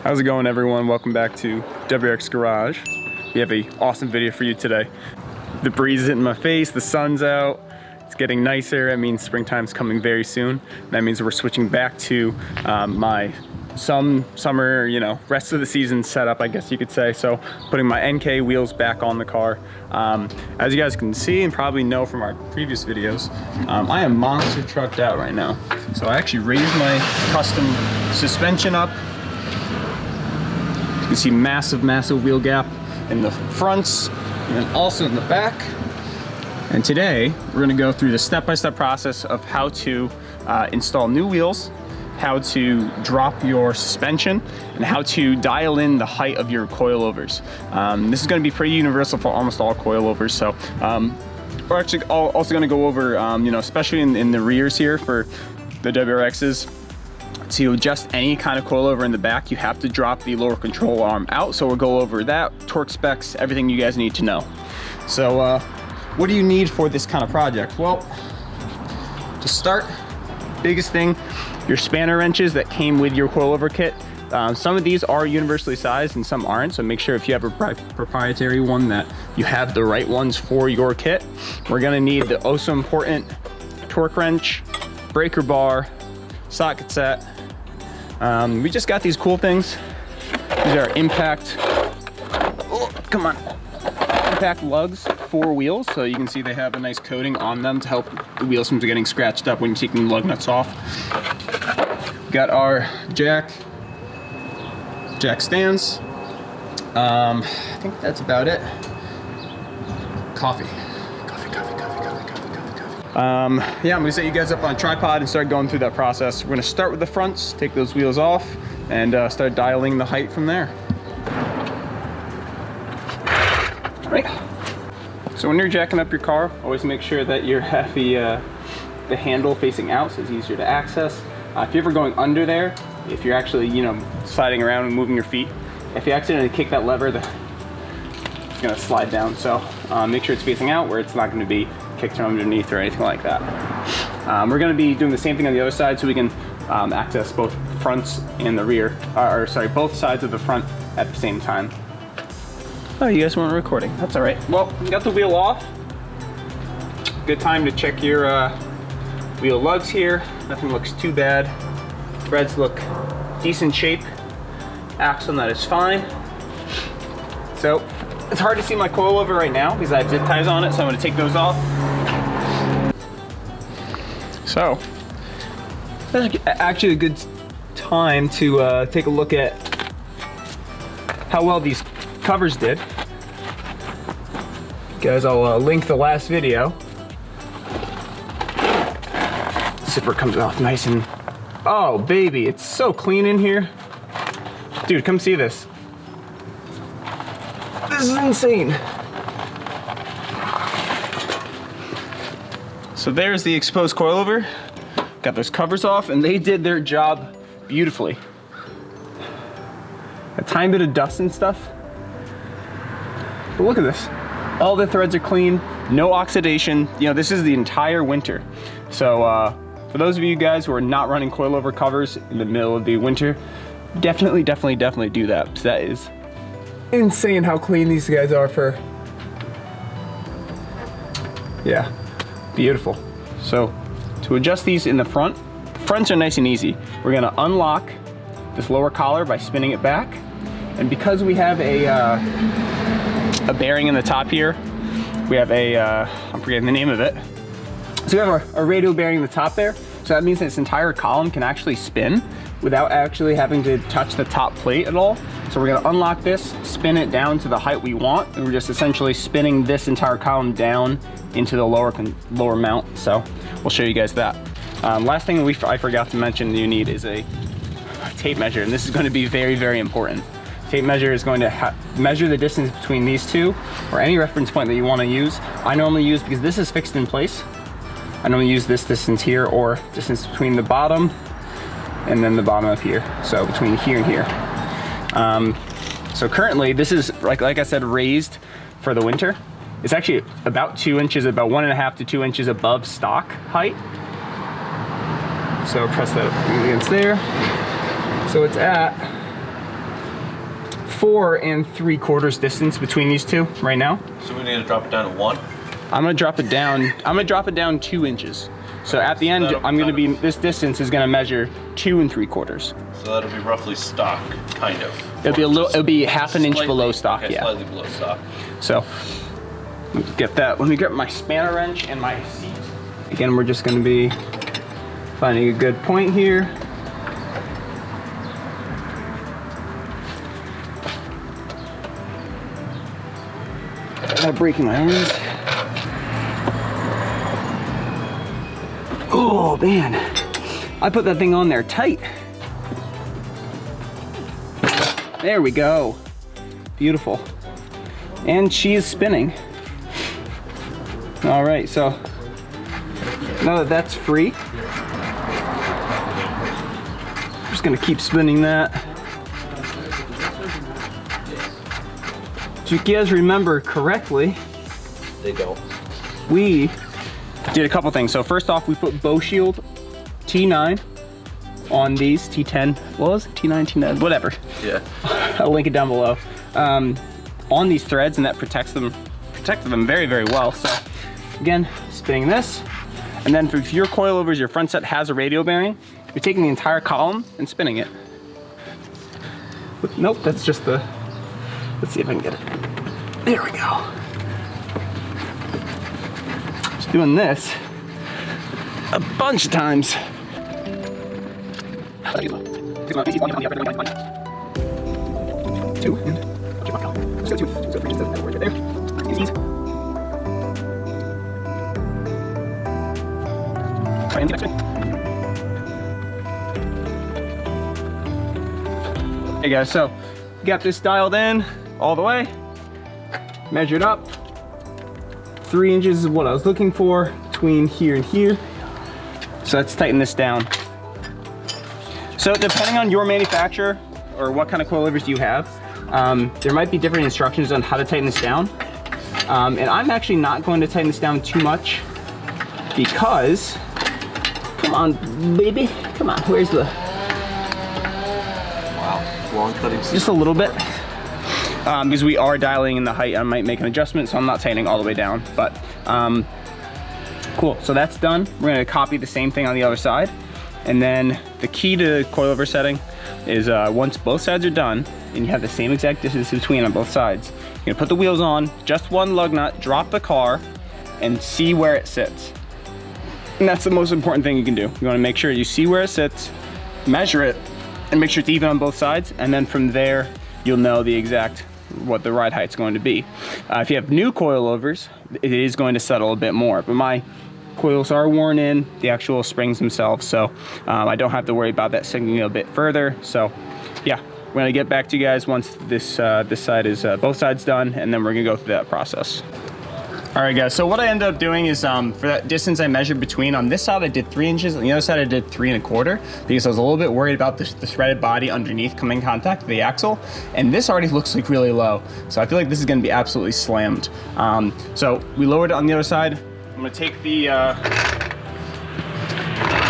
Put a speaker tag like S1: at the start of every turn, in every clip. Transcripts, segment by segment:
S1: How's it going, everyone? Welcome back to WRX Garage. We have an awesome video for you today. The breeze is hitting my face, the sun's out, it's getting nicer. That means springtime's coming very soon. That means we're switching back to my summer, rest of the season setup, I guess you could say. So putting my Enkei wheels back on the car. As you guys can see and probably know from our previous videos, I am monster trucked out right now. So I actually raised my custom suspension up. You can see massive wheel gap in the fronts and also in the back. And today we're going to go through the step-by-step process of how to install new wheels, how to drop your suspension, and how to dial in the height of your coilovers. This is going to be pretty universal for almost all coilovers. So we're actually also going to go over, especially in the rears here for the WRXs. To adjust any kind of coilover in the back, you have to drop the lower control arm out. So we'll go over that, torque specs, everything you guys need to know. So what do you need for this kind of project? Well, to start, biggest thing, your spanner wrenches that came with your coilover kit. Some of these are universally sized and some aren't, so make sure if you have a proprietary one that you have the right ones for your kit. We're gonna need the oh so important torque wrench, breaker bar, socket set. We just got these cool things. These are impact, impact lugs for wheels. So you can see they have a nice coating on them to help the wheels from getting scratched up when you're taking the lug nuts off. Got our jack stands. I think that's about it. Coffee. Yeah, I'm gonna set you guys up on a tripod and start going through that process. We're gonna start with the fronts, take those wheels off, and start dialing the height from there. All right. So when you're jacking up your car, always make sure that you have the handle facing out so it's easier to access. If you're ever going under there, if you're actually, sliding around and moving your feet, if you accidentally kick that lever, it's gonna slide down. So make sure it's facing out where it's not gonna be kicked from underneath or anything like that. We're gonna be doing the same thing on the other side so we can access both fronts and the rear, both sides of the front at the same time. Oh, you guys weren't recording. That's all right. Well, we got the wheel off. Good time to check your wheel lugs here. Nothing looks too bad. Threads look decent shape. Axle nut is fine. So it's hard to see my coilover right now because I have zip ties on it, so I'm going to take those off. So that's actually a good time to take a look at how well these covers did. Guys, I'll link the last video. Zipper comes off nice and, oh baby, it's so clean in here. Dude, come see this. This is insane. So there's the exposed coilover. Got those covers off and they did their job beautifully. A tiny bit of dust and stuff. But look at this. All the threads are clean, no oxidation. This is the entire winter. So for those of you guys who are not running coilover covers in the middle of the winter, definitely do that. So that is insane how clean these guys are for, yeah, beautiful. So to adjust these in the fronts are nice and easy. We're gonna unlock this lower collar by spinning it back. And because we have a bearing in the top here, we have I'm forgetting the name of it. So we have our radial bearing in the top there. So that means this entire column can actually spin without actually having to touch the top plate at all. So we're gonna unlock this, spin it down to the height we want, and we're just essentially spinning this entire column down into the lower mount. So we'll show you guys that. Last thing I forgot to mention you need is a tape measure, and this is going to be very important. Tape measure is going to measure the distance between these two, or any reference point that you want to use. I normally use, because this is fixed in place, I normally use this distance here, or distance between the bottom and then the bottom up here. So between here and here. So currently this is, like I said, raised for the winter. It's actually about 2 inches, about 1.5 to 2 inches above stock height. So press that against there. So it's at 4 3/4 distance between these two right now.
S2: So we need to drop it down to 1?
S1: I'm gonna drop it down 2 inches. So at the end, this distance is gonna measure 2 3/4.
S2: So that'll be roughly stock, kind of.
S1: It'll be half an inch below stock,
S2: okay,
S1: yeah.
S2: Slightly below stock.
S1: So, get that. Let me grab my spanner wrench and my seat. Again, we're just gonna be finding a good point here. Without breaking my arms. Oh man, I put that thing on there tight. There we go. Beautiful. And she is spinning. All right, so now that that's free, I'm just gonna keep spinning that. If you guys remember correctly, we did a couple things. So first off, we put bow shield T9 on these, T10, what was it? T9, T9, whatever.
S2: Yeah.
S1: I'll link it down below. On these threads, and that protected them very, very well. So again, spinning this. And then for your coilovers, your front set has a radial bearing. You're taking the entire column and spinning it. Nope, that's just the, let's see if I can get it. There we go. Just doing this a bunch of times. Two, and let's go 2. So for just that word right there. Easy. Try and next one. Hey guys, so got this dialed in all the way, measured up. 3 inches is what I was looking for between here and here. So let's tighten this down. So depending on your manufacturer or what kind of coilovers you have, there might be different instructions on how to tighten this down. And I'm actually not going to tighten this down too much because, come on, baby, come on, where's the?
S2: Wow, long cutting.
S1: Just a little bit. Because we are dialing in the height, I might make an adjustment, so I'm not tightening all the way down, but cool, so that's done. We're gonna copy the same thing on the other side. And then the key to coilover setting is once both sides are done, and you have the same exact distance between on both sides, you're gonna put the wheels on, just one lug nut, drop the car, and see where it sits. And that's the most important thing you can do. You wanna make sure you see where it sits, measure it, and make sure it's even on both sides, and then from there, you'll know the exact, what the ride height's going to be. If you have new coilovers, it is going to settle a bit more, but my coils are worn in, the actual springs themselves, so I don't have to worry about that sinking a bit further. So yeah, we're gonna get back to you guys once this side is both sides done, and then we're gonna go through that process. All right guys, so what I ended up doing is for that distance I measured between, on this side I did 3 inches, on the other side I did 3 1/4, because I was a little bit worried about the threaded body underneath coming in contact with the axle, and this already looks like really low, so I feel like this is gonna be absolutely slammed. So we lowered it on the other side. I'm gonna take the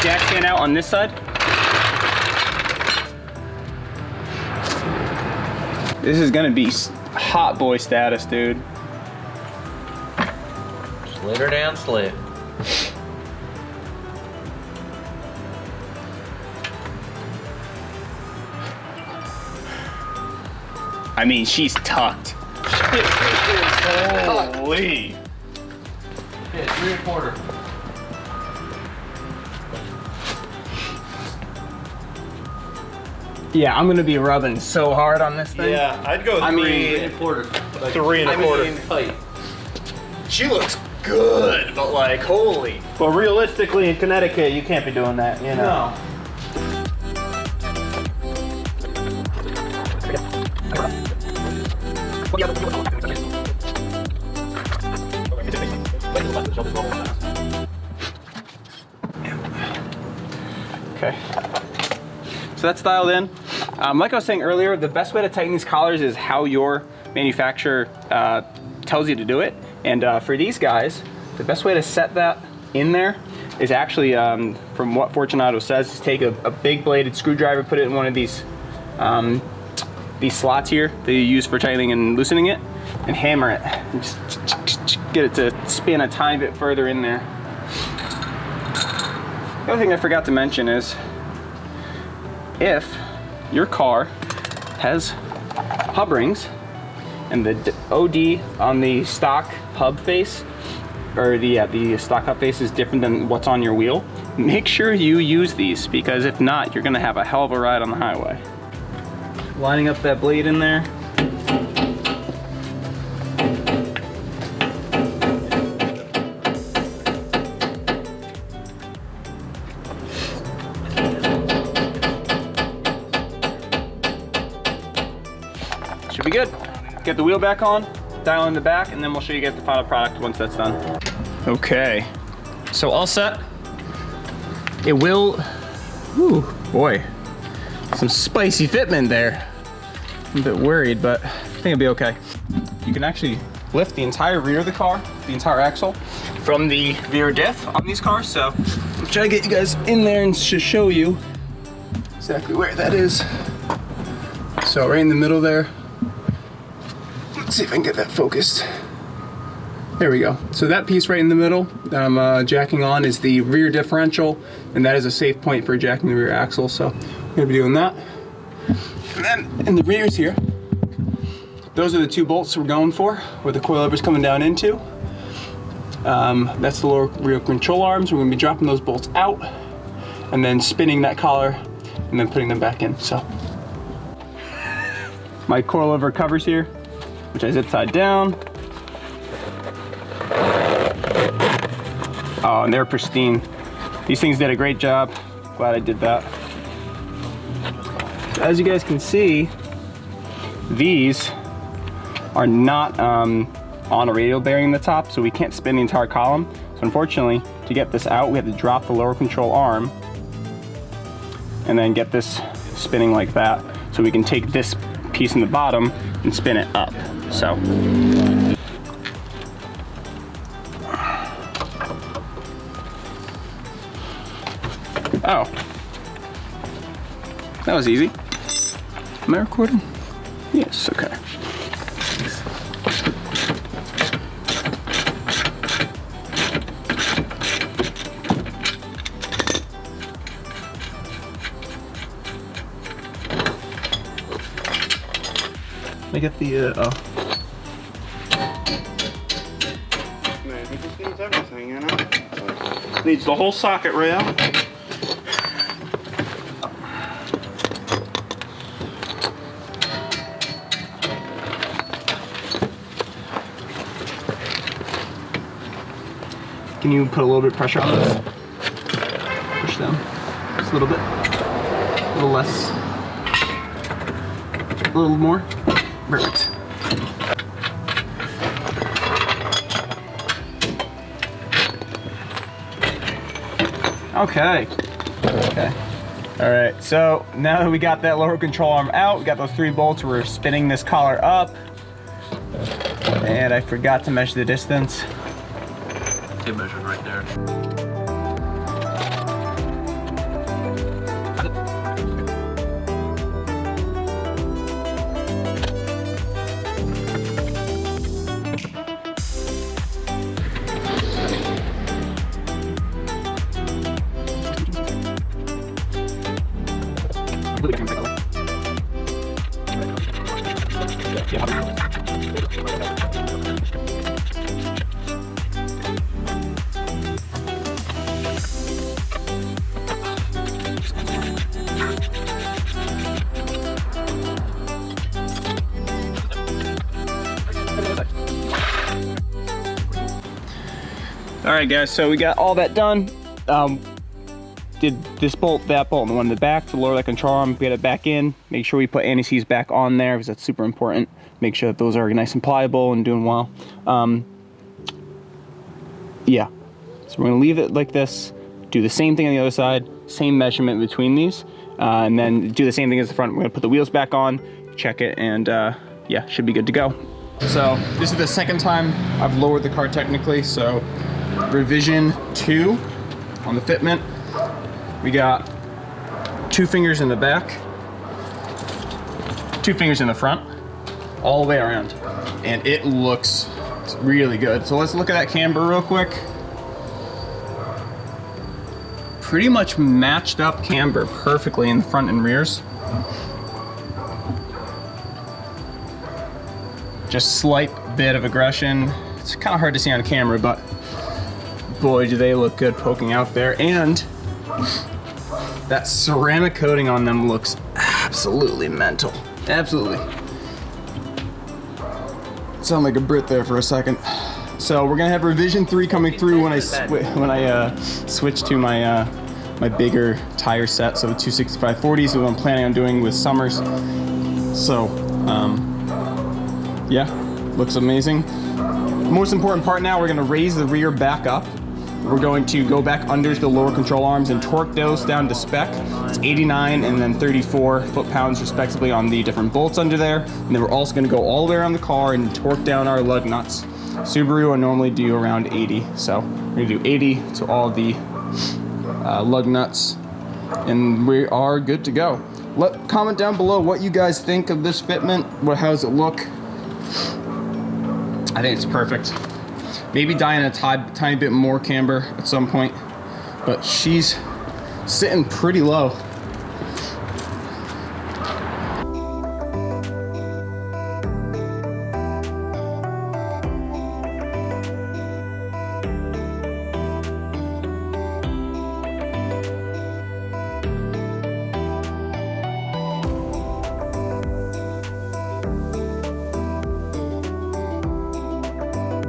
S1: jack stand out on this side. This is gonna be hot boy status, dude.
S2: Slid her down, slid.
S1: I mean, she's tucked. Holy.
S2: Yeah, 3 1/4.
S1: Yeah, I'm gonna be rubbing so hard on this thing.
S2: Yeah, I'd go 3 1/4. Like 3 1/4. Tight.
S1: She looks good, but like, holy.
S3: Well, realistically, in Connecticut, you can't be doing that, you know.
S1: No. Okay. So that's dialed in. Like I was saying earlier, the best way to tighten these collars is how your manufacturer tells you to do it. And for these guys, the best way to set that in there is actually, from what Fortunato says, is take a big bladed screwdriver, put it in one of these these slots here that you use for tightening and loosening it, and hammer it. And just get it to spin a tiny bit further in there. The other thing I forgot to mention is, if your car has hub rings and the OD on the stock hub face, or the stock hub face is different than what's on your wheel, make sure you use these, because if not, you're gonna have a hell of a ride on the highway. Lining up that blade in there. Should be good. Get the wheel back on, dial in the back, and then we'll show you guys the final product once that's done. Okay, so all set. It will, ooh, boy, some spicy fitment there. I'm a bit worried, but I think it'll be okay. You can actually lift the entire rear of the car, the entire axle, from the rear diff on these cars. So I'm trying to get you guys in there and just show you exactly where that is. So right in the middle there. Let's see if I can get that focused. There we go. So that piece right in the middle that I'm jacking on is the rear differential, and that is a safe point for jacking the rear axle. So I'm gonna be doing that. And then in the rears here, those are the 2 bolts we're going for, where the coilover's coming down into. That's the lower rear control arms. We're gonna be dropping those bolts out and then spinning that collar and then putting them back in. So my coilover covers here, which I zip tied down. Oh, and they're pristine. These things did a great job. Glad I did that. As you guys can see, these are not on a radial bearing in the top, so we can't spin the entire column. So unfortunately, to get this out, we have to drop the lower control arm and then get this spinning like that, so we can take this piece in the bottom and spin it up. So oh, that was easy. Am I recording? Yes, okay. Let me get the, oh.
S3: Man, he just needs everything, you know? Needs the whole socket rail.
S1: Can you put a little bit of pressure on this? Push down just a little bit. A little less. A little more. Perfect. Okay. Okay. All right, so now that we got that lower control arm out, we got those 3 bolts, we're spinning this collar up. And I forgot to measure the distance.
S2: Tape measured right there.
S1: All right, guys, so we got all that done. Did this bolt, that bolt, and the one in the back to lower that control arm, get it back in. Make sure we put anti-seize back on there because that's super important. Make sure that those are nice and pliable and doing well. Yeah, so we're gonna leave it like this, do the same thing on the other side, same measurement between these, and then do the same thing as the front. We're gonna put the wheels back on, check it, and yeah, should be good to go. So this is the second time I've lowered the car technically, so revision 2 on the fitment. We got 2 fingers in the back, 2 fingers in the front, all the way around. And it looks really good. So let's look at that camber real quick. Pretty much matched up camber perfectly in the front and rears. Just slight bit of aggression. It's kind of hard to see on camera, but boy, do they look good poking out there. And that ceramic coating on them looks absolutely mental. Absolutely. Sound like a Brit there for a second. So we're gonna have revision 3 coming through when I switch to my my bigger tire set. So the 265/40 is what I'm planning on doing with Summers. So yeah, looks amazing. Most important part now, we're gonna raise the rear back up. We're going to go back under the lower control arms and torque those down to spec. It's 89 and then 34 foot-pounds respectively on the different bolts under there. And then we're also gonna go all the way around the car and torque down our lug nuts. Subaru will normally do around 80. So we're gonna do 80 to all the lug nuts and we are good to go. Comment down below what you guys think of this fitment. How does it look? I think it's perfect. Maybe dying a tiny bit more camber at some point, but she's sitting pretty low.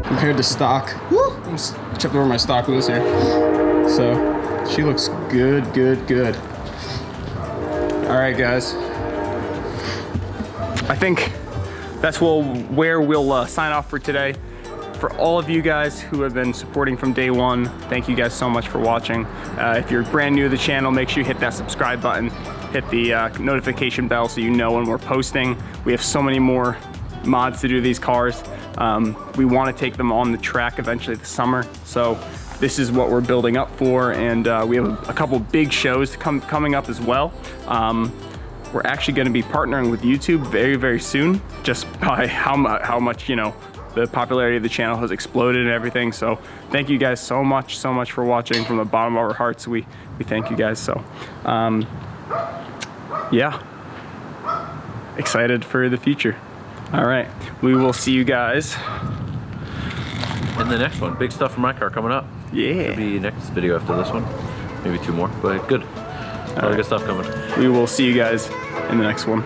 S1: Compared to stock. Woo! I'm just tripping over my stock wheels here. So she looks good, good, good. All right, guys. I think that's where we'll sign off for today. For all of you guys who have been supporting from day one, thank you guys so much for watching. If you're brand new to the channel, make sure you hit that subscribe button, hit the notification bell so you know when we're posting. We have so many more mods to do these cars. We want to take them on the track eventually this summer, so this is what we're building up for, and we have a couple big shows coming up as well. We're actually going to be partnering with YouTube very, very soon, just by how much, you know, the popularity of the channel has exploded and everything. So thank you guys so much for watching. From the bottom of our hearts, we thank you guys. So yeah, excited for the future. All right, we will see you guys
S2: in the next one. Big stuff for my car coming up.
S1: Yeah.
S2: Maybe next video after this one. Maybe 2 more, but good. A lot of good stuff coming.
S1: We will see you guys in the next one.